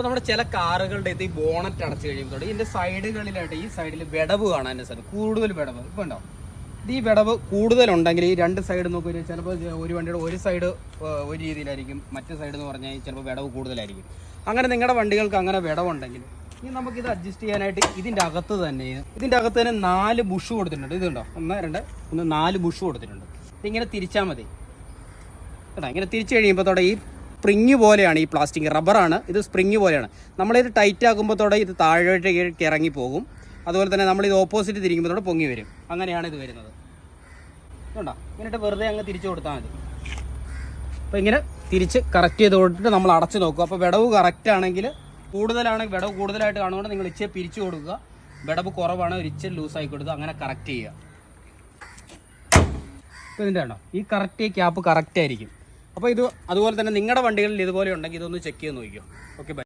അപ്പോൾ നമ്മുടെ ചില കാറുകളുടെ ഈ ബോണറ്റ് അടച്ചു കഴിയുമ്പോൾ ഇതിൻ്റെ സൈഡുകളിലായിട്ട് ഈ സൈഡിൽ വിടവ് കാണാൻ സാധിക്കും, കൂടുതൽ വിടവ്. ഇപ്പോൾ ഉണ്ടോ, ഇത് ഈ വിടവ് കൂടുതലുണ്ടെങ്കിൽ ഈ രണ്ട് സൈഡ് നോക്കി ചിലപ്പോൾ ഒരു വണ്ടിയുടെ ഒരു സൈഡ് ഒരു രീതിയിലായിരിക്കും, മറ്റു സൈഡ് എന്ന് പറഞ്ഞാൽ ചിലപ്പോൾ വിടവ് കൂടുതലായിരിക്കും. അങ്ങനെ നിങ്ങളുടെ വണ്ടികൾക്ക് അങ്ങനെ വിടവുണ്ടെങ്കിൽ ഇനി നമുക്കിത് അഡ്ജസ്റ്റ് ചെയ്യാനായിട്ട് ഇതിൻ്റെ അകത്ത് തന്നെ 4 ബുഷ് കൊടുത്തിട്ടുണ്ട്. ഇതുണ്ടോ, 1 2 3 4 ബുഷ് കൊടുത്തിട്ടുണ്ട്. ഇതിങ്ങനെ തിരിച്ചാൽ മതി കേട്ടോ. ഇങ്ങനെ തിരിച്ചു കഴിയുമ്പോൾ ഈ സ്പ്രിങ് പോലെയാണ്, ഈ പ്ലാസ്റ്റിക് റബ്ബറാണ്, ഇത് സ്പ്രിങ് പോലെയാണ്. നമ്മളിത് ടൈറ്റ് ആക്കുമ്പോൾ ഇത് താഴോട്ടേക്ക് ഇറങ്ങി പോകും. അതുപോലെ തന്നെ നമ്മളിത് ഓപ്പോസിറ്റ് തിരിക്കുമ്പോൾ പൊങ്ങി വരും. അങ്ങനെയാണ് ഇത് വരുന്നത് കേട്ടോ. ഇങ്ങനെയിട്ട് വെറുതെ അങ്ങ് തിരിച്ചു കൊടുത്താൽ മതി. അപ്പോൾ ഇങ്ങനെ തിരിച്ച് കറക്റ്റ് ചെയ്ത് കൊടുത്തിട്ട് നമ്മൾ അടച്ച് നോക്കുക. അപ്പോൾ വിടവ് കറക്റ്റ് ആണെങ്കിൽ, കൂടുതലാണെങ്കിൽ വിടവ് കൂടുതലായിട്ട് കാണുകൊണ്ട് നിങ്ങൾ ഇച്ചിരി പിരിച്ചു കൊടുക്കുക. വിടവ് കുറവാണ് ഇച്ചിരി ലൂസായി കൊടുക്കുക. അങ്ങനെ കറക്റ്റ് ചെയ്യുക. അപ്പോൾ ഇതിൻ്റെ ആണോ ഈ കറക്റ്റ് ക്യാപ്പ് കറക്റ്റ് ആയിരിക്കും. അപ്പോൾ ഇത് അതുപോലെ തന്നെ നിങ്ങളുടെ വണ്ടികളിൽ ഇതുപോലെ ഉണ്ടെങ്കിൽ ഇതൊന്ന് ചെക്ക് ചെയ്ത് നോക്കിയോ. Okay, by.